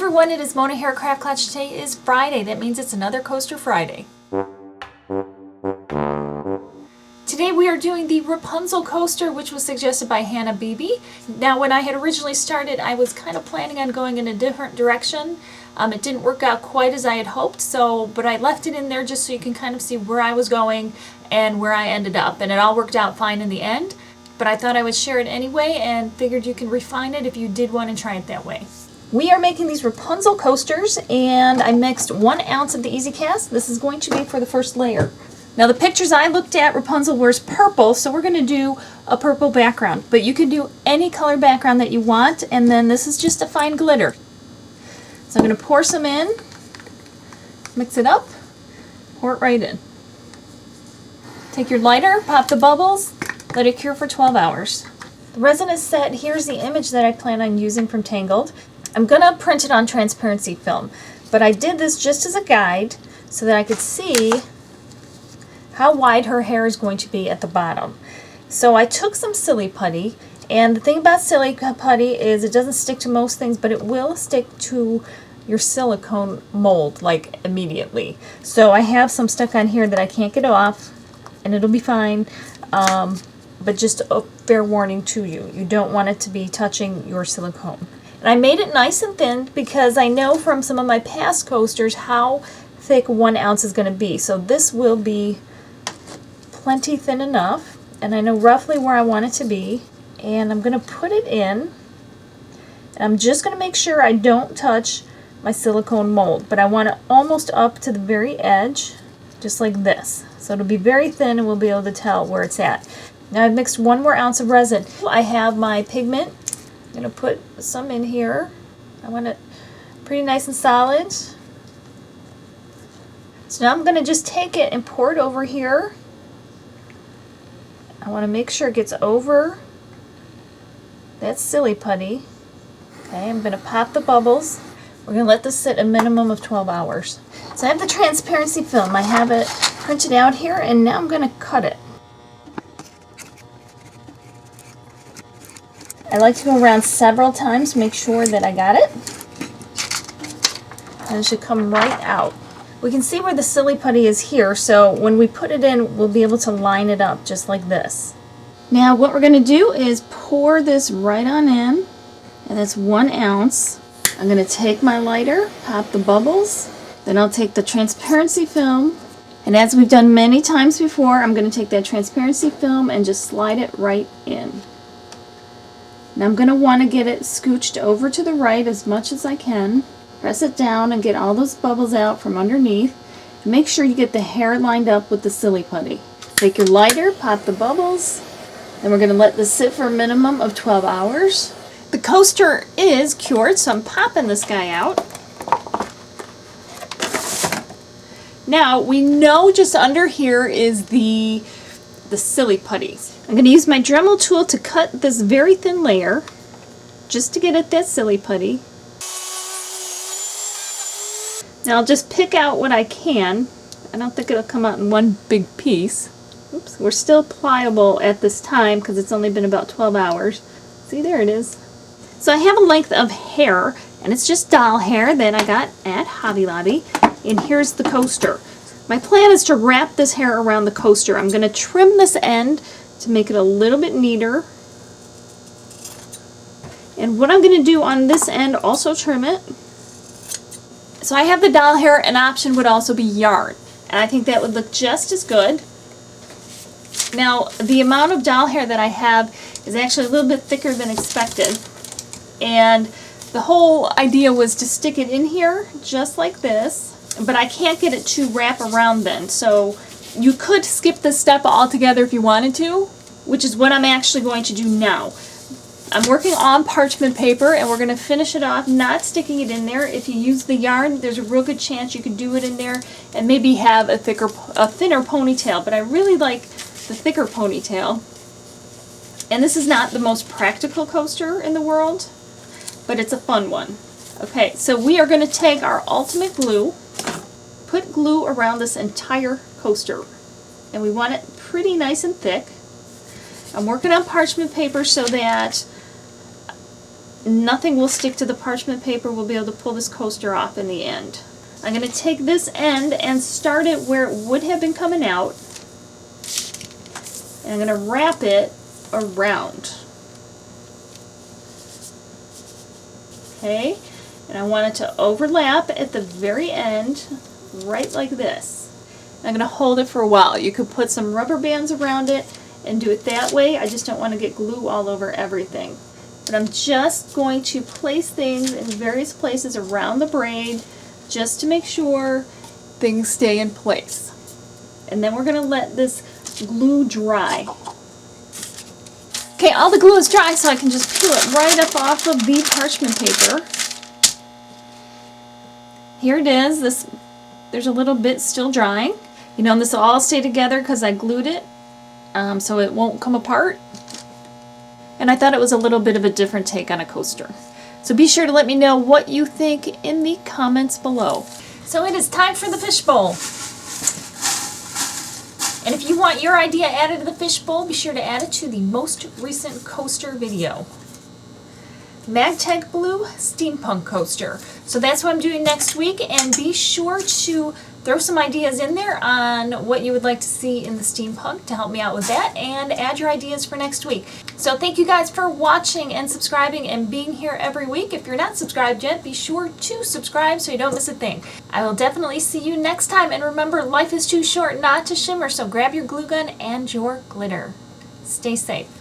everyone, it is Mona here at Craft Klatch. Today is Friday. That means it's another Coaster Friday. Today we are doing the Rapunzel coaster, which was suggested by Hannah Beebe. Now when I had originally started, I was kind of planning on going in a different direction. It didn't work out quite as I had hoped, but I left it in there just so you can kind of see where I was going and where I ended up. And it all worked out fine in the end, but I thought I would share it anyway and figured you can refine it if you did want to try it that way. We are making these Rapunzel coasters, and I mixed 1 ounce of the Easy Cast. This is going to be for the first layer. Now the pictures I looked at, Rapunzel wears purple, so we're going to do a purple background. But you can do any color background that you want, and then this is just a fine glitter. So I'm going to pour some in, mix it up, pour it right in. Take your lighter, pop the bubbles, let it cure for 12 hours. The resin is set. Here's the image that I plan on using from Tangled. I'm going to print it on transparency film, but I did this just as a guide so that I could see how wide her hair is going to be at the bottom. So I took some silly putty, and the thing about silly putty is it doesn't stick to most things, but it will stick to your silicone mold like immediately. So I have some stuck on here that I can't get off, and it'll be fine, but just a fair warning to you, you don't want it to be touching your silicone. And I made it nice and thin because I know from some of my past coasters how thick 1 ounce is going to be. So this will be plenty thin enough, and I know roughly where I want it to be. And I'm going to put it in, and I'm just going to make sure I don't touch my silicone mold, but I want it almost up to the very edge, just like this. So it'll be very thin and we'll be able to tell where it's at. Now I've mixed 1 more ounce of resin. I have my pigment. I'm going to put some in here. I want it pretty nice and solid. So now I'm going to just take it and pour it over here. I want to make sure it gets over that silly putty. Okay, I'm going to pop the bubbles. We're going to let this sit a minimum of 12 hours. So I have the transparency film. I have it printed out here, and now I'm going to cut it. I like to go around several times to make sure that I got it. And it should come right out. We can see where the silly putty is here, so when we put it in, we'll be able to line it up just like this. Now what we're going to do is pour this right on in, and that's 1 ounce. I'm going to take my lighter, pop the bubbles, then I'll take the transparency film, and as we've done many times before, I'm going to take that transparency film and just slide it right in. Now I'm going to want to get it scooched over to the right as much as I can. Press it down and get all those bubbles out from underneath. And make sure you get the hair lined up with the silly putty. Take your lighter, pop the bubbles, and we're going to let this sit for a minimum of 12 hours. The coaster is cured, so I'm popping this guy out. Now we know just under here is the silly putty. I'm going to use my Dremel tool to cut this very thin layer just to get at that silly putty. Now I'll just pick out what I can. I don't think it'll come out in one big piece. Oops, we're still pliable at this time because it's only been about 12 hours. See, there it is. So I have a length of hair, and it's just doll hair that I got at Hobby Lobby. And here's the coaster. My plan is to wrap this hair around the coaster. I'm going to trim this end to make it a little bit neater. And what I'm going to do on this end, also trim it. So I have the doll hair. An option would also be yarn, and I think that would look just as good. Now the amount of doll hair that I have is actually a little bit thicker than expected, and the whole idea was to stick it in here just like this, but I can't get it to wrap around then, so you could skip this step altogether if you wanted to, which is what I'm actually going to do now. I'm working on parchment paper, and we're going to finish it off not sticking it in there. If you use the yarn, there's a real good chance you could do it in there and maybe have a thinner ponytail, but I really like the thicker ponytail. And this is not the most practical coaster in the world, but it's a fun one. Okay, so we are going to take our ultimate glue, put glue around this entire coaster, and we want it pretty nice and thick. I'm working on parchment paper so that nothing will stick to the parchment paper. We'll be able to pull this coaster off in the end. I'm going to take this end and start it where it would have been coming out. And I'm going to wrap it around. Okay, and I want it to overlap at the very end, right like this. I'm going to hold it for a while. You could put some rubber bands around it and do it that way. I just don't want to get glue all over everything. But I'm just going to place things in various places around the braid just to make sure things stay in place. And then we're going to let this glue dry. Okay, all the glue is dry, so I can just peel it right up off of the parchment paper. Here it is. There's a little bit still drying. You know, and this will all stay together because I glued it, so it won't come apart. And I thought it was a little bit of a different take on a coaster. So be sure to let me know what you think in the comments below. So it is time for the fishbowl. And if you want your idea added to the fishbowl, be sure to add it to the most recent coaster video. Magtech Blue Steampunk Coaster. So that's what I'm doing next week, and be sure to throw some ideas in there on what you would like to see in the steampunk to help me out with that, and add your ideas for next week. So thank you guys for watching and subscribing and being here every week. If you're not subscribed yet, be sure to subscribe so you don't miss a thing. I will definitely see you next time, and remember, life is too short not to shimmer, so grab your glue gun and your glitter. Stay safe.